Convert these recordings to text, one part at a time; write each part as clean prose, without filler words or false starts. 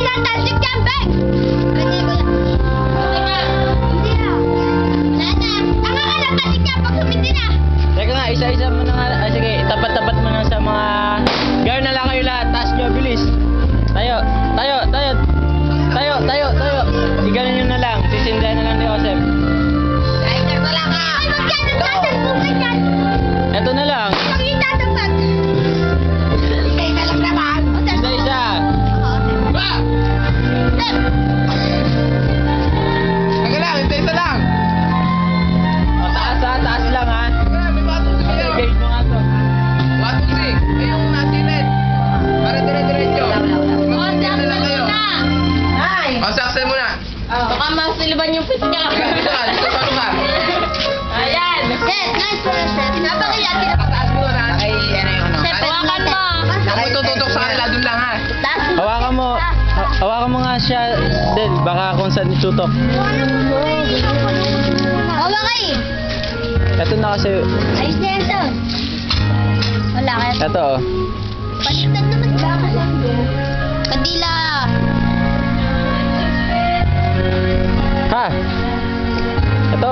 isang talsik yan, Beng! Hindi ko yan. Hindi na. Wala na. Tanga ka ng talsik yan pag sumiti na. Teka nga, isa-isa mo na nga. Ah, sige, tapat-tapat mo na sa mga... Gawin na lang kayo lahat. Taas nyo, bilis. Tayo, tayo, tayo. Tayo, tayo, tayo. Igalan nyo na lang. Sisindahan na lang ni Joseph. Lighter wala ka. Ay, wag yan. Nagtatalpukan yan. Eto na lang. Pag itatapag. Ikay na lang naman. Isa-isa. Ba! Taga lang, isa lang. O, taas ha. Taas lang ha. Taga lang, may batong Okay, sa'yo. gate mo nga to. Batong si. Ayun, nasilid. Para dire-diretso. Mag-send na lang kayo. O, saksan mo na. Baka masiliban yung pit niya. Dito ka, dito ka, ka. Ayan. Set, nice one, set. Napakaya, Pataas mo na. Ay, ano yung ano. Set, hawakan mo. Ako tututok sa kanila, dun lang ha. Taas mo. Hawakan mo. Hawakan mo nga siya, Del. Baka kung saan itutok. Hawakay. Eto na kasi. Ayos na yan to. Wala kaya. Eto oh. Baliktad naman ka. Kadila. Ha? Eto.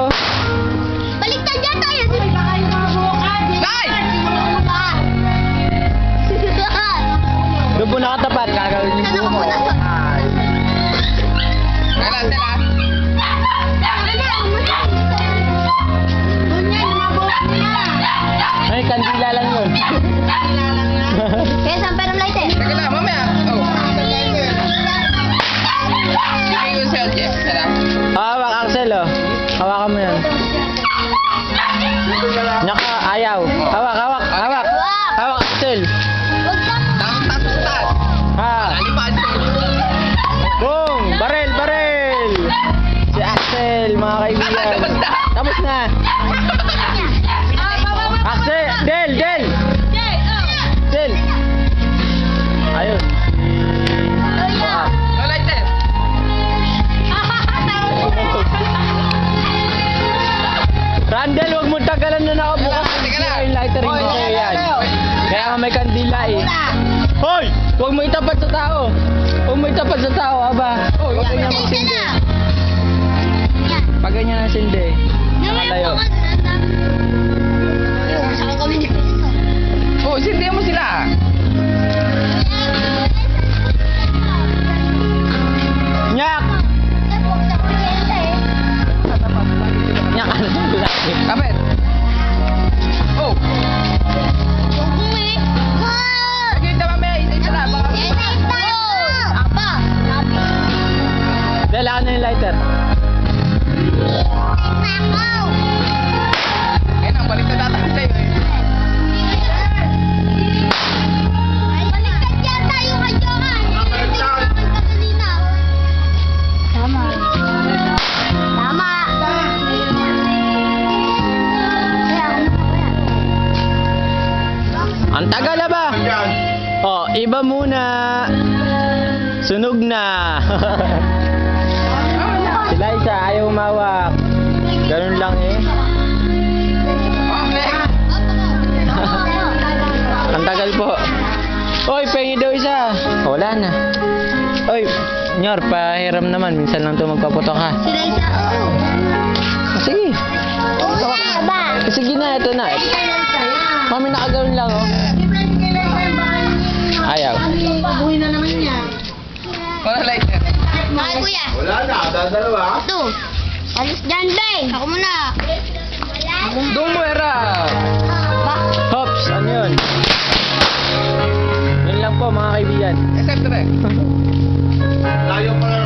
Baliktad yan tayo. Baka yung mga bukas. Nay! Doon po nakatapat. Gagawin yung Sana buho ka mo. muna sa... Kala, sila. Ay, kandila lang yun. Kaya saan pero light eh? Teka lang, mamaya. Oh. Sige yung cell, Jeff. Sila. Hawak, Axel oh. Hawakan mo yan. Nyaka, ayaw. Hawak, hawak, hawak. Hawak, Axel. Huwag ka. Taas, taas. Ha. Alipad. Boom! Barel, barel! Si Axel, mga kaibigan. Tapos na. Tapos na. Axel, Del, Del! Del! Ayun. Ah. No lighter. Randall, huwag mo tagalan na nakabukas. Teka lang. Yung lighter, hindi Hoy, sa'yo yan. tayo. Kaya nga may kandila eh. Hoy! Huwag mo itapat sa tao. Huwag mo itapat sa tao, aba. Oh, Huwag okay. ganyan magsindi. Pag ganyan ang sindi. Nakalayo. Oh, sindihan mo sila. Nyak! Nyak! Kapit. Oh. Sige, tama mamaya. Isa na. Baka... Dala ka na yung lighter. Ayun ang balik na tatakas sa'yo eh. Tama. Tama. Ang tagal na ba? Oh, iba muna. Sunog na. Si Liza, ayaw umawak. Ganun lang eh. Oh, next. Ang tagal po. Oy, pengi daw isa. Oh, wala na. Oy, Nyor, pahiram naman. Minsan lang ito magpaputok ha. Sila isa. Sige. Ba? Sige na, ito na. Mami, nakagawin lang oh. Ayaw. Buhay na naman niya. Wala lighter. Bakit kuya? Wala na, dadalawa. Ito. Alis dyan, Beng. Ako muna. Doon mo, Era. Ba? Hops, ano yun? Yun lang po mga kaibigan. Except 3. Layo pa na